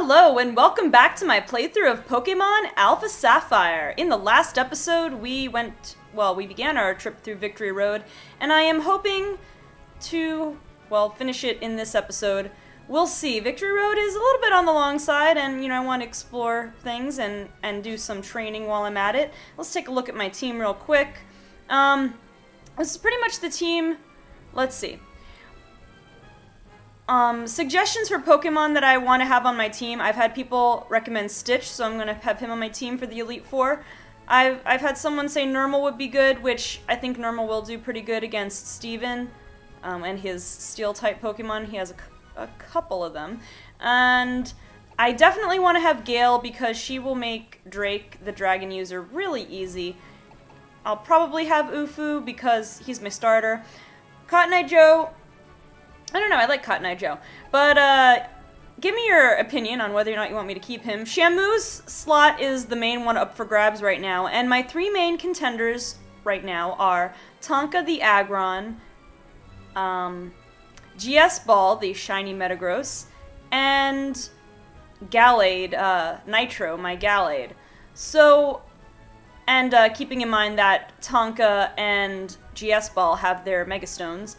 Hello and welcome back to my playthrough of Pokemon Alpha Sapphire. In the last episode we began our trip through Victory Road, and I am hoping to, finish it in this episode. We'll see. Victory Road is a little bit on the long side, and, I want to explore things and do some training while I'm at it. Let's take a look at my team real quick. This is pretty much the team. Let's see. Suggestions for Pokemon that I want to have on my team. I've had people recommend Stitch, so I'm going to have him on my team for the Elite Four. I've had someone say Normal would be good, which I think Normal will do pretty good against Steven and his Steel-type Pokemon. He has a couple of them. And I definitely want to have Gale because she will make Drake, the Dragon user, really easy. I'll probably have Ufu because he's my starter. Cotton Eye Joe, I don't know, I like Cotton Eye Joe. But, give me your opinion on whether or not you want me to keep him. Shamu's slot is the main one up for grabs right now, and my three main contenders right now are Tonka the Aggron, GS Ball, the shiny Metagross, and Gallade, Nitro, my Gallade. So, and keeping in mind that Tonka and GS Ball have their Mega Stones.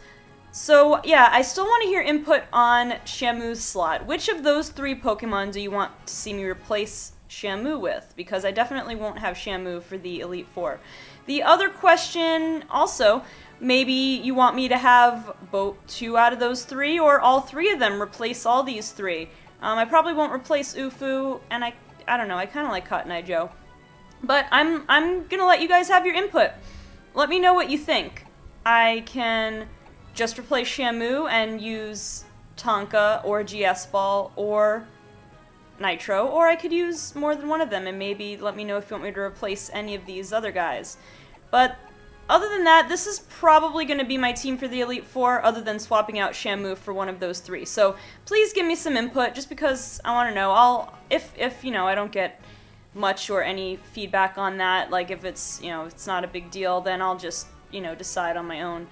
So, yeah, I still want to hear input on Shamu's slot. Which of those three Pokemon do you want to see me replace Shamu with? Because I definitely won't have Shamu for the Elite Four. The other question, also, maybe you want me to have both two out of those three, or all three of them replace all these three. I probably won't replace Ufu, and I don't know, I kind of like Cotton Eye Joe. But I'm gonna let you guys have your input. Let me know what you think. I can just replace Shamu and use Tonka or GS Ball or Nitro, or I could use more than one of them, and maybe let me know if you want me to replace any of these other guys. But other than that, this is probably going to be my team for the Elite Four, other than swapping out Shamu for one of those three. So please give me some input, just because I want to know. If I don't get much or any feedback on that, like if it's, it's not a big deal, then I'll just, decide on my own.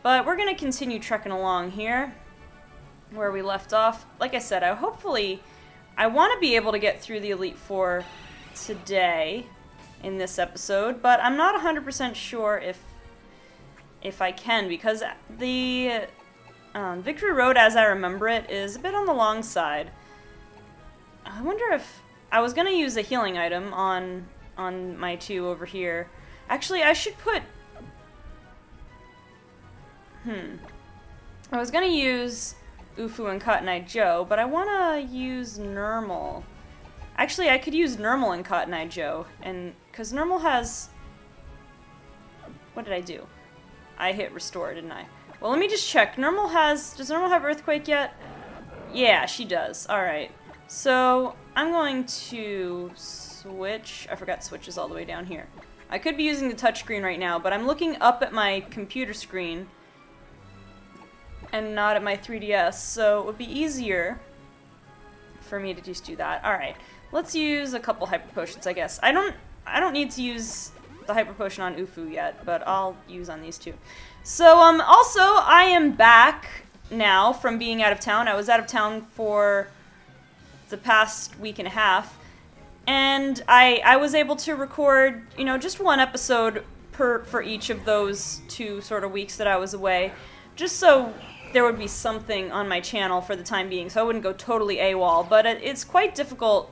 But we're going to continue trekking along here, where we left off. Like I said, I want to be able to get through the Elite Four today in this episode, but I'm not 100% sure if I can, because the Victory Road, as I remember it, is a bit on the long side. I wonder if I was going to use a healing item on my two over here. Actually, I should put... I was gonna use Ufu and Cotton Eye Joe, but I wanna use Normal. Actually, I could use Normal and Cotton Eye Joe, and because Normal has... What did I do? I hit Restore, didn't I? Well, let me just check. Does Normal have Earthquake yet? Yeah, she does. Alright. So, I'm going to switch. I forgot Switch is all the way down here. I could be using the touchscreen right now, but I'm looking up at my computer screen and not at my 3DS, so it would be easier for me to just do that. Alright, let's use a couple Hyper Potions, I guess. I don't need to use the Hyper Potion on Ufu yet, but I'll use on these two. So, also, I am back now from being out of town. I was out of town for the past week and a half, and I was able to record, just one episode for each of those 2 sort of weeks that I was away, just so there would be something on my channel for the time being, so I wouldn't go totally AWOL, but it's quite difficult.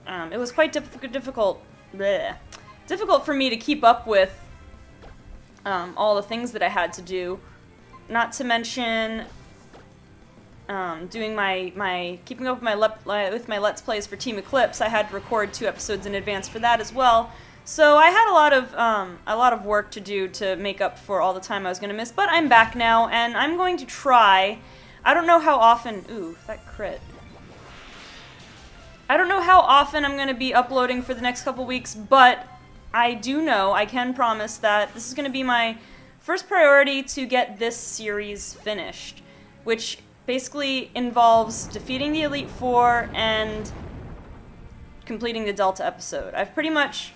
It was quite difficult for me to keep up with all the things that I had to do. Not to mention doing keeping up with my Let's Plays for Team Eclipse. I had to record 2 episodes in advance for that as well. So I had a lot of work to do to make up for all the time I was going to miss, but I'm back now, and I'm going to try. I don't know how often... Ooh, that crit. I don't know how often I'm going to be uploading for the next couple weeks, but I do know, I can promise that this is going to be my first priority to get this series finished, which basically involves defeating the Elite Four and completing the Delta episode. I've pretty much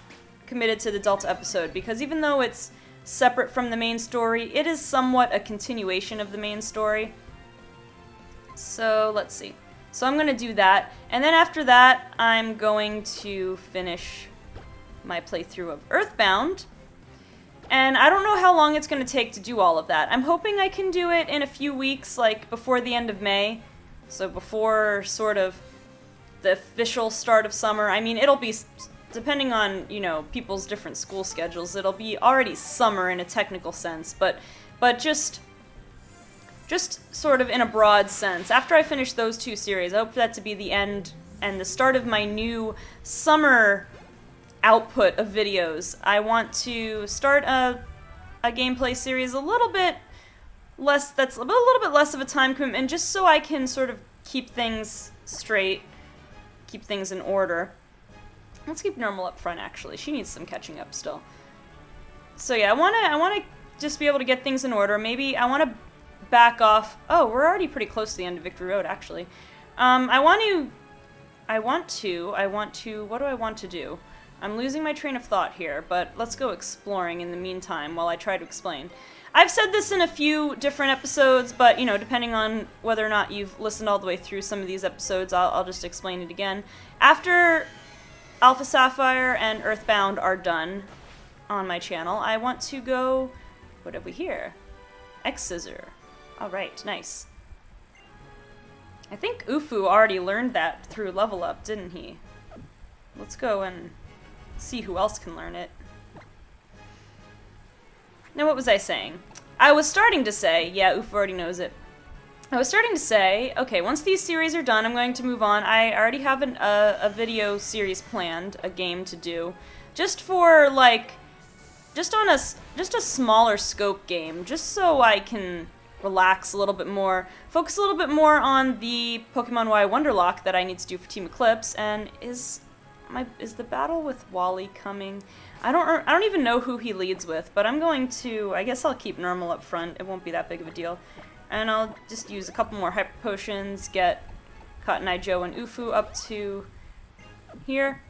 committed to the Delta episode, because even though it's separate from the main story, it is somewhat a continuation of the main story. So, let's see. So I'm going to do that. And then after that, I'm going to finish my playthrough of Earthbound. And I don't know how long it's going to take to do all of that. I'm hoping I can do it in a few weeks, like before the end of May. So before sort of the official start of summer. I mean, it'll be, depending on, you know, people's different school schedules, it'll be already summer in a technical sense, but just sort of in a broad sense. After I finish those two series, I hope for that to be the end and the start of my new summer output of videos. I want to start a gameplay series a little bit less, that's a little bit less of a time commitment, just so I can sort of keep things straight, keep things in order. Let's keep Normal up front, actually. She needs some catching up still. So yeah, I wanna just be able to get things in order. Maybe I want to back off. Oh, we're already pretty close to the end of Victory Road, actually. I want to, what do I want to do? I'm losing my train of thought here, but let's go exploring in the meantime while I try to explain. I've said this in a few different episodes, but, you know, depending on whether or not you've listened all the way through some of these episodes, I'll just explain it again. After Alpha Sapphire and Earthbound are done on my channel, I want to go... What have we here? X-Scissor. Alright, nice. I think Ufu already learned that through Level Up, didn't he? Let's go and see who else can learn it. Now, what was I saying? I was starting to say, yeah, Ufu already knows it. I was starting to say, okay, once these series are done, I'm going to move on. I already have a video series planned, a game to do, just for, like, just a smaller scope game, just so I can relax a little bit more, focus a little bit more on the Pokemon Y Wonderlock that I need to do for Team Eclipse. And is the battle with Wally coming? I don't even know who he leads with, but I'm going to, I guess I'll keep Normal up front. It won't be that big of a deal. And I'll just use a couple more Hyper Potions, get Cotton Eye Joe and Ufu up to here.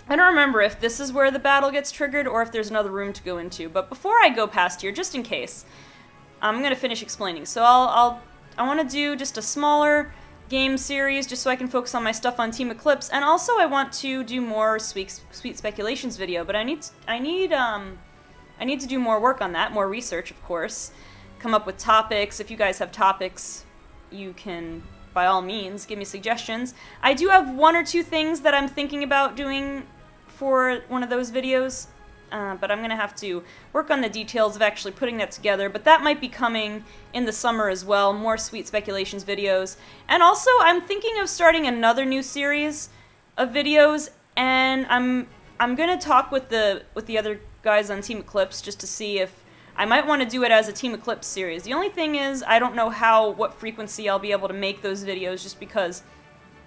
I don't remember if this is where the battle gets triggered or if there's another room to go into, but before I go past here, just in case, I'm going to finish explaining. So I want to do just a smaller game series just so I can focus on my stuff on Team Eclipse, and also I want to do more Sweet Speculations video, but I need to do more work on that, more research, of course, come up with topics. If you guys have topics, you can, by all means, give me suggestions. I do have one or two things that I'm thinking about doing for one of those videos, but I'm going to have to work on the details of actually putting that together, but that might be coming in the summer as well, more Sweet Speculations videos. And also, I'm thinking of starting another new series of videos, and I'm going to talk with the other guys on Team Eclipse just to see if I might want to do it as a Team Eclipse series. The only thing is, I don't know what frequency I'll be able to make those videos, just because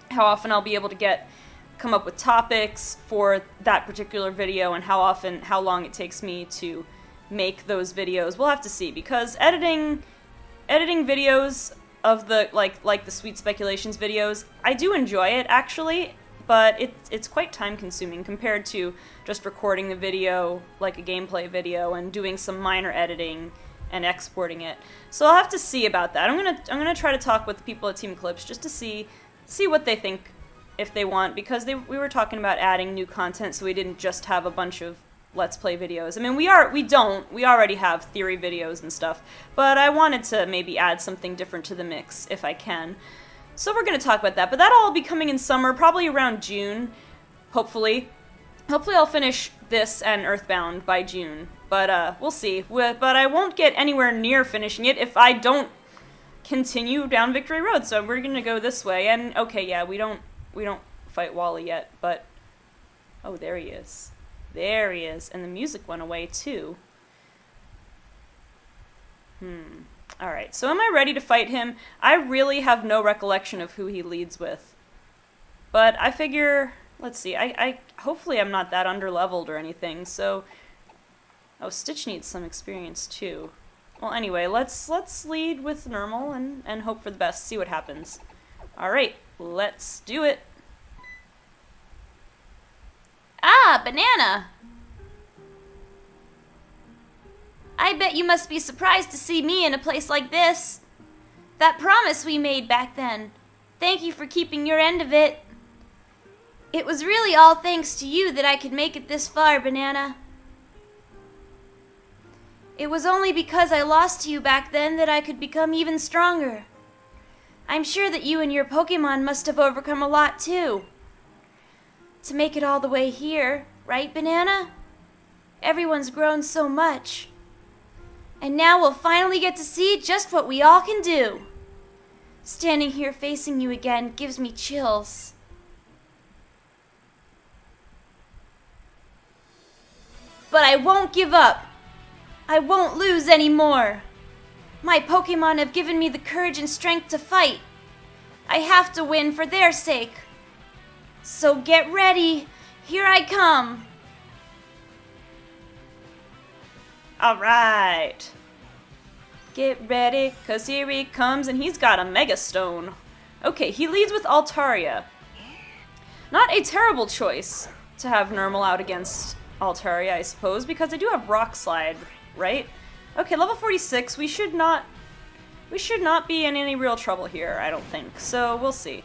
how often I'll be able to come up with topics for that particular video, and how long it takes me to make those videos. We'll have to see, because editing videos of the like the Sweet Speculations videos, I do enjoy it actually, but it's quite time consuming compared to just recording the video like a gameplay video and doing some minor editing and exporting it. So I'll have to see about that. I'm gonna try to talk with the people at Team Eclipse just to see what they think, if they want, because we were talking about adding new content, so we didn't just have a bunch of Let's Play videos. I mean, we already have theory videos and stuff, but I wanted to maybe add something different to the mix if I can. So we're going to talk about that, but that'll all be coming in summer, probably around June, hopefully. Hopefully I'll finish this and Earthbound by June, but we'll see. But I won't get anywhere near finishing it if I don't continue down Victory Road, so we're going to go this way. And okay, yeah, we don't fight Wally yet, but oh, there he is. There he is, and the music went away too. Alright, so am I ready to fight him? I really have no recollection of who he leads with. But I figure, let's see, hopefully I'm not that underleveled or anything, so... Oh, Stitch needs some experience too. Well, anyway, let's lead with Normal and hope for the best, see what happens. Alright, let's do it. Ah, Banana! I bet you must be surprised to see me in a place like this. That promise we made back then. Thank you for keeping your end of it. It was really all thanks to you that I could make it this far, Banana. It was only because I lost to you back then that I could become even stronger. I'm sure that you and your Pokémon must have overcome a lot too. To make it all the way here, right, Banana? Everyone's grown so much. And now we'll finally get to see just what we all can do. Standing here facing you again gives me chills. But I won't give up. I won't lose anymore. My Pokémon have given me the courage and strength to fight. I have to win for their sake. So get ready. Here I come. Alright. Get ready, cause here he comes and he's got a Mega Stone. Okay, he leads with Altaria. Not a terrible choice to have Nermal out against Altaria, I suppose, because I do have Rock Slide, right? Okay, level 46, we should not be in any real trouble here, I don't think. So, we'll see.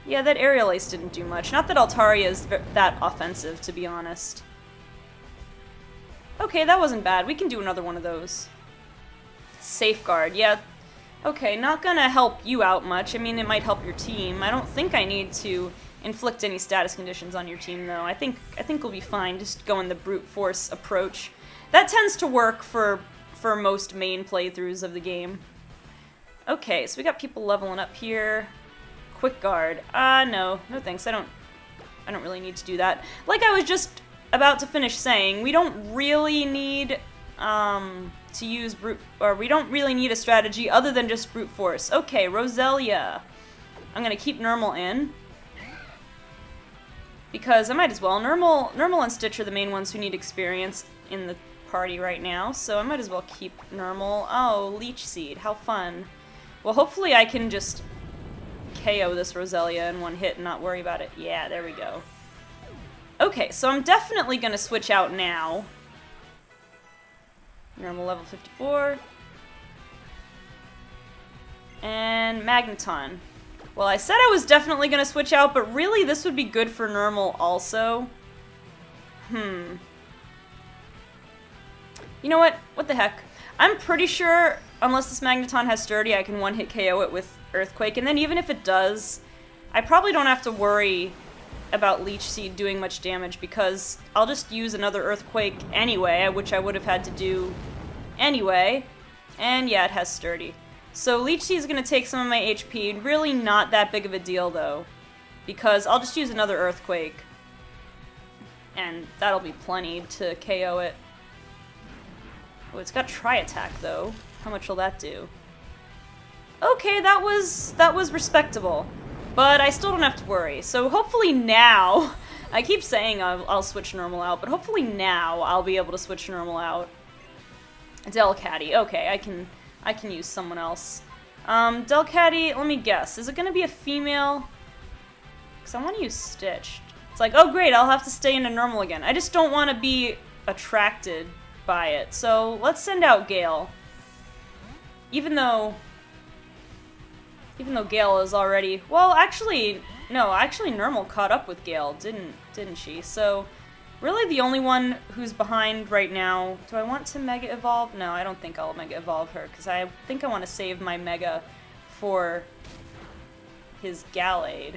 Yeah, that Aerial Ace didn't do much. Not that Altaria is that offensive, to be honest. Okay, that wasn't bad. We can do another one of those. Safeguard, yeah. Okay, not gonna help you out much. I mean, it might help your team. I don't think I need to inflict any status conditions on your team, though. I think we'll be fine. Just going the brute force approach. That tends to work for most main playthroughs of the game. Okay, so we got people leveling up here. Quick guard. No thanks. I don't really need to do that. Like I was just about to finish saying, we don't really need to use we don't really need a strategy other than just brute force. Okay, Roselia. I'm gonna keep Nermal in because I might as well. Nermal and Stitch are the main ones who need experience in the party right now, so I might as well keep Nermal. Oh, Leech Seed, how fun. Well, hopefully I can just KO this Roselia in one hit and not worry about it. Yeah, there we go. Okay, so I'm definitely gonna switch out now. Nermal level 54. And Magneton. Well, I said I was definitely gonna switch out, but really this would be good for Nermal also. You know what? What the heck? I'm pretty sure, unless this Magneton has Sturdy, I can one-hit KO it with Earthquake, and then even if it does, I probably don't have to worry about Leech Seed doing much damage, because I'll just use another Earthquake anyway, which I would have had to do anyway, and yeah, it has Sturdy. So Leech Seed is going to take some of my HP, really not that big of a deal though, because I'll just use another Earthquake, and that'll be plenty to KO it. Oh, it's got Tri-Attack though. How much will that do? Okay, that was respectable. But I still don't have to worry. So hopefully now, I keep saying I'll switch Nermal out, but hopefully now I'll be able to switch Nermal out. Delcatty, okay, I can use someone else. Delcatty, let me guess, is it gonna be a female? Because I want to use Stitch. It's like, oh great, I'll have to stay into Nermal again. I just don't want to be attracted by it. So let's send out Gale. Even though Gale is already... Well, actually, no, Nermal caught up with Gale, didn't she? So, really the only one who's behind right now... Do I want to Mega Evolve? No, I don't think I'll Mega Evolve her, because I think I want to save my Mega for his Gallade.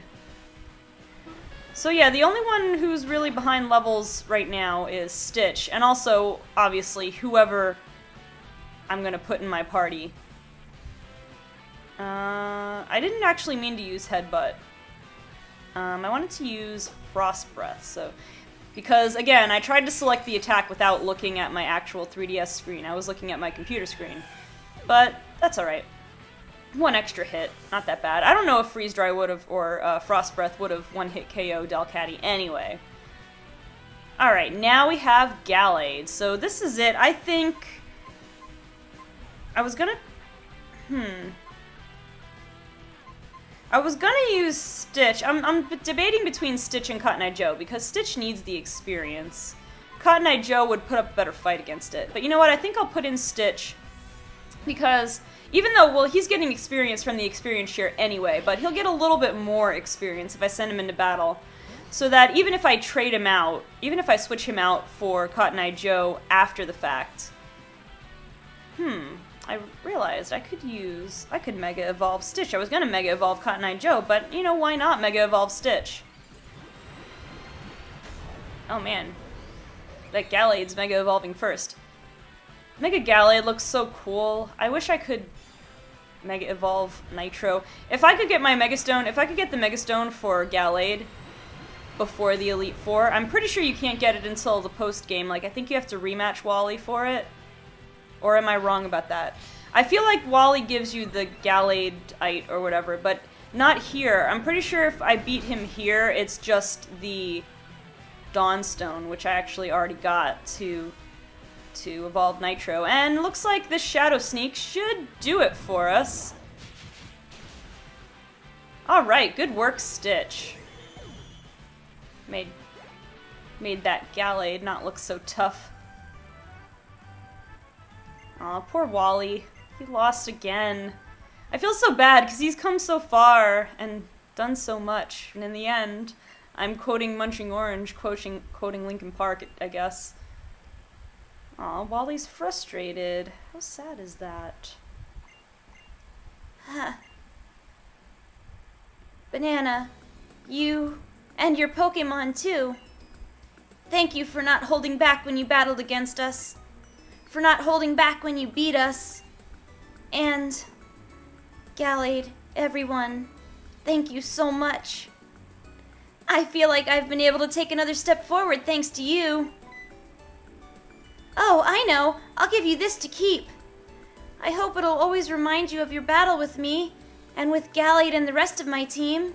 So yeah, the only one who's really behind levels right now is Stitch, and also, obviously, whoever I'm going to put in my party. I didn't actually mean to use Headbutt. I wanted to use Frost Breath, so... Because, again, I tried to select the attack without looking at my actual 3DS screen. I was looking at my computer screen. But, that's alright. One extra hit, not that bad. I don't know if Freeze Dry would've, or Frost Breath would've one-hit KO Delcatty anyway. Alright, now we have Gallade. So this is it. I think... I was gonna use Stitch. I'm debating between Stitch and Cotton Eye Joe, because Stitch needs the experience. Cotton Eye Joe would put up a better fight against it. But you know what? I think I'll put in Stitch, Because even though, well, he's getting experience from the experience share anyway, but he'll get a little bit more experience if I send him into battle. So that even if I trade him out, even if I switch him out for Cotton Eye Joe after the fact... I realized I could Mega Evolve Stitch. I was gonna Mega Evolve Cotton Eye Joe, but, you know, why not Mega Evolve Stitch? Oh man. That Gallade's Mega Evolving first. Mega Gallade looks so cool. I wish I could Mega Evolve Nitro. If I could get my Mega Stone, if I could get the Mega Stone for Gallade before the Elite Four, I'm pretty sure you can't get it until the post-game. Like, I think you have to rematch Wally for it. Or am I wrong about that? I feel like Wally gives you the Gallade-ite or whatever, but not here. I'm pretty sure if I beat him here, it's just the Dawnstone, which I actually already got to evolve Nitro. And looks like this Shadow Sneak should do it for us. Alright, good work, Stitch. Made that Gallade not look so tough. Aw, poor Wally. He lost again. I feel so bad because he's come so far and done so much. And in the end, I'm quoting Munching Orange, quoting Linkin Park, I guess. Aw, Wally's frustrated. How sad is that? Huh. Banana, you and your Pokémon too. Thank you for not holding back when you battled against us. For not holding back when you beat us. And Gallade, everyone, thank you so much. I feel like I've been able to take another step forward thanks to you. Oh, I know. I'll give you this to keep. I hope it'll always remind you of your battle with me and with Gallade and the rest of my team.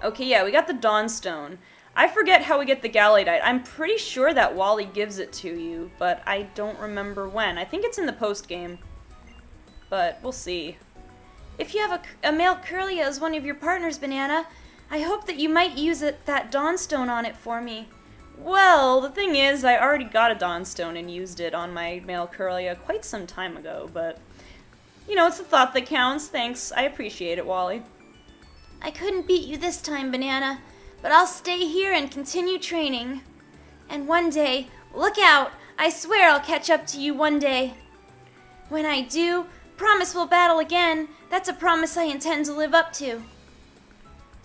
Okay, yeah, we got the Dawnstone. I forget how we get the Galladite. I'm pretty sure that Wally gives it to you, but I don't remember when. I think it's in the post-game, but we'll see. If you have a male Curlia as one of your partners, Banana, I hope that you might use that Dawnstone on it for me. Well, the thing is, I already got a Dawnstone and used it on my male Curlia quite some time ago, but, you know, it's the thought that counts. Thanks. I appreciate it, Wally. I couldn't beat you this time, Banana, but I'll stay here and continue training. And one day, look out! I swear I'll catch up to you one day. When I do, promise we'll battle again. That's a promise I intend to live up to.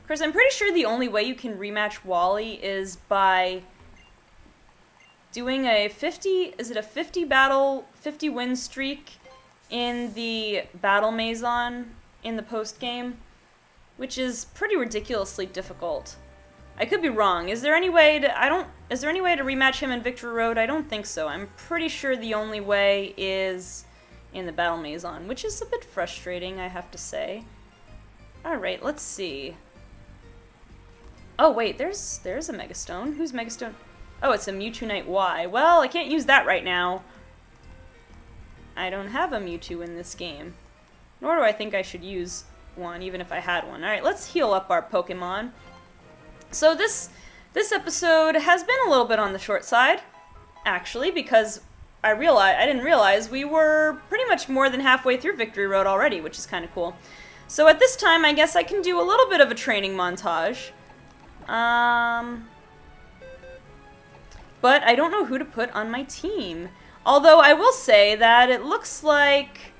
Chris, I'm pretty sure the only way you can rematch Wally is by doing a 50 win streak in the Battle Maison in the post-game, which is pretty ridiculously difficult. I could be wrong. Is there any way to rematch him in Victory Road? I don't think so. I'm pretty sure the only way is in the Battle Maison, which is a bit frustrating, I have to say. Alright, let's see. Oh wait, there's a Megastone. Who's Megastone? Oh, it's a Mewtwo Knight Y. Well, I can't use that right now. I don't have a Mewtwo in this game. Nor do I think I should use one, even if I had one. Alright, let's heal up our Pokemon. So this episode has been a little bit on the short side, actually, because I didn't realize we were pretty much more than halfway through Victory Road already, which is kind of cool. So at this time, I guess I can do a little bit of a training montage. But I don't know who to put on my team. Although I will say that it looks like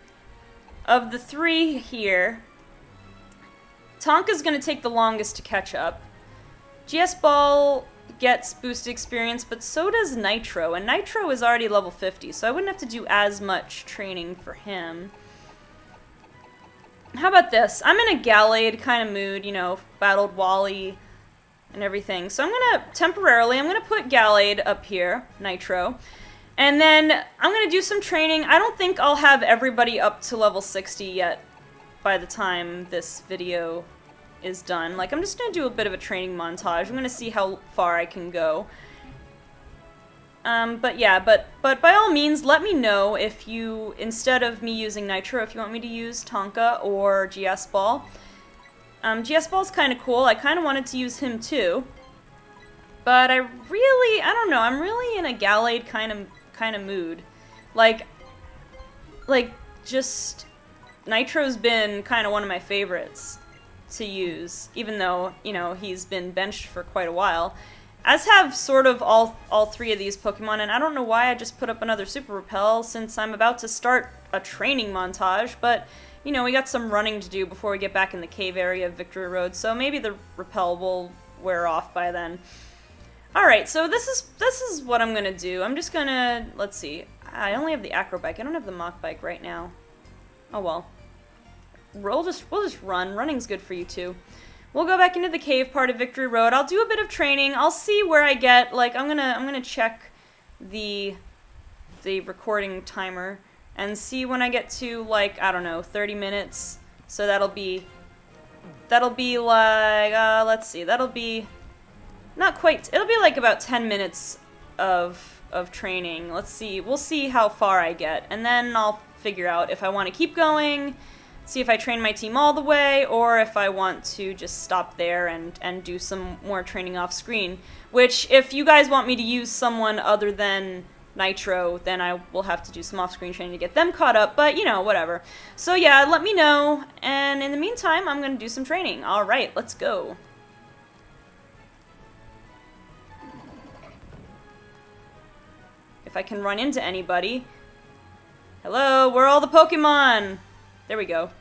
of the three here, Tonka's going to take the longest to catch up. GS Ball gets boosted experience, but so does Nitro, and Nitro is already level 50, so I wouldn't have to do as much training for him. How about this? I'm in a Gallade kind of mood, you know, battled Wally and everything, so I'm going to put Gallade up here, Nitro, and then I'm going to do some training. I don't think I'll have everybody up to level 60 yet by the time this video is done. Like, I'm just going to do a bit of a training montage. I'm going to see how far I can go. But yeah, but by all means, let me know if you, instead of me using Nitro, if you want me to use Tonka or GS Ball. GS Ball's kind of cool. I kind of wanted to use him too. But I don't know, I'm really in a Gallade kind of mood. Like, like, just Nitro's been kind of one of my favorites to use, even though, you know, he's been benched for quite a while. As have sort of all three of these Pokemon, and I don't know why I just put up another Super Repel since I'm about to start a training montage, but, you know, we got some running to do before we get back in the cave area of Victory Road, so maybe the Repel will wear off by then. Alright, so this is what I'm gonna do. I'm just gonna, let's see, I only have the Acro Bike, I don't have the Mach Bike right now. Oh well. We'll just run. Running's good for you too. We'll go back into the cave part of Victory Road. I'll do a bit of training. I'll see where I get, like, I'm gonna check the recording timer and see when I get to, like, I don't know, 30 minutes. So that'll be like, let's see, that'll be not quite, it'll be like about 10 minutes of training. Let's see, we'll see how far I get, and then I'll figure out if I want to keep going, see if I train my team all the way, or if I want to just stop there and do some more training off screen. Which, if you guys want me to use someone other than Nitro, then I will have to do some off-screen training to get them caught up, but, you know, whatever. So yeah, let me know, and in the meantime, I'm gonna do some training. Alright, let's go. If I can run into anybody. Hello, where are all the Pokemon? There we go.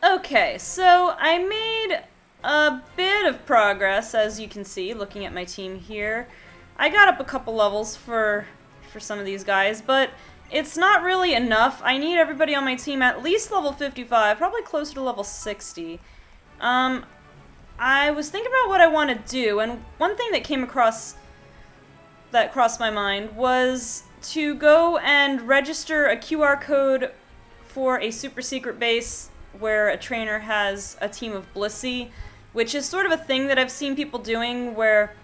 Okay, so I made a bit of progress, as you can see, looking at my team here. I got up a couple levels for some of these guys, but it's not really enough. I need everybody on my team at least level 55, probably closer to level 60. I was thinking about what I want to do, and one thing that came across that crossed my mind was to go and register a QR code for a super secret base where a trainer has a team of Blissey, which is sort of a thing that I've seen people doing where,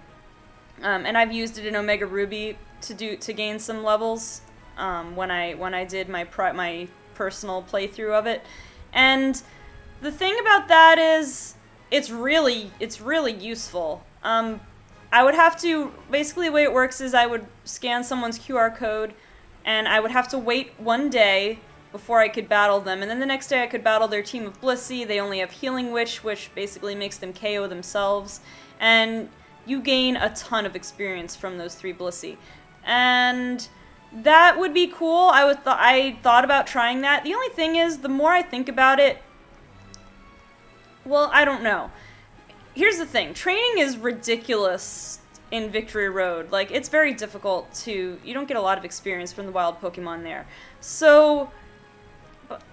and I've used it in Omega Ruby to gain some levels when I did my personal playthrough of it. And the thing about that is it's really useful. I would have to, basically the way it works is I would scan someone's QR code and I would have to wait one day before I could battle them, and then the next day I could battle their team of Blissey. They only have Healing Witch, which basically makes them KO themselves, and you gain a ton of experience from those 3 Blissey. And that would be cool. I thought about trying that. The only thing is, the more I think about it, well, I don't know. Here's the thing. Training is ridiculous in Victory Road. Like, it's very difficult to... You don't get a lot of experience from the wild Pokemon there. So...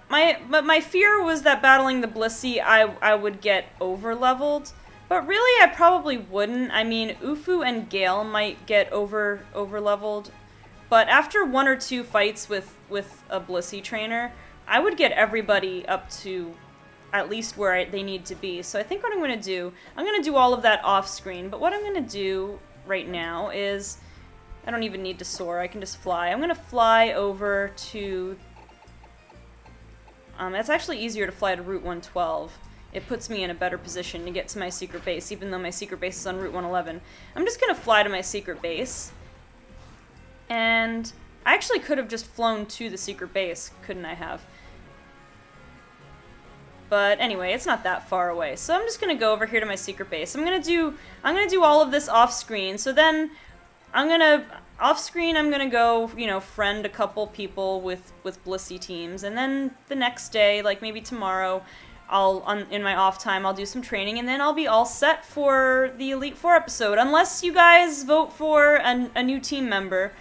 My fear was that battling the Blissey, I would get over-leveled. But really, I probably wouldn't. I mean, Ufu and Gale might get over-leveled. But after 1 or 2 fights with a Blissey trainer, I would get everybody up to at least where they need to be. So I think what I'm going to do all of that off-screen. But what I'm going to do right now is, I don't even need to soar, I can just fly. I'm going to fly over to... it's actually easier to fly to Route 112. It puts me in a better position to get to my secret base, even though my secret base is on Route 111. I'm just going to fly to my secret base. And I actually could have just flown to the secret base, couldn't I have? But anyway, it's not that far away. So I'm just going to go over here to my secret base. I'm going to do all of this off-screen. So then off-screen, I'm gonna go, friend a couple people with Blissey teams, and then the next day, like maybe tomorrow, in my off time, I'll do some training, and then I'll be all set for the Elite Four episode. Unless you guys vote for a new team member,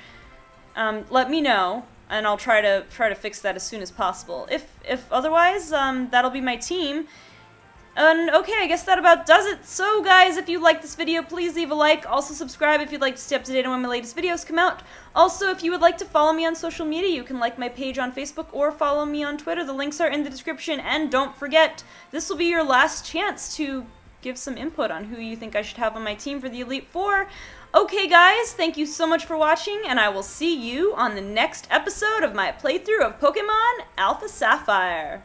let me know, and I'll try to fix that as soon as possible. If otherwise, that'll be my team. And okay, I guess that about does it. So guys, if you like this video, please leave a like. Also subscribe if you'd like to stay up to date on when my latest videos come out. Also, if you would like to follow me on social media, you can like my page on Facebook or follow me on Twitter. The links are in the description. And don't forget, this will be your last chance to give some input on who you think I should have on my team for the Elite Four. Okay guys, thank you so much for watching, and I will see you on the next episode of my playthrough of Pokemon Alpha Sapphire.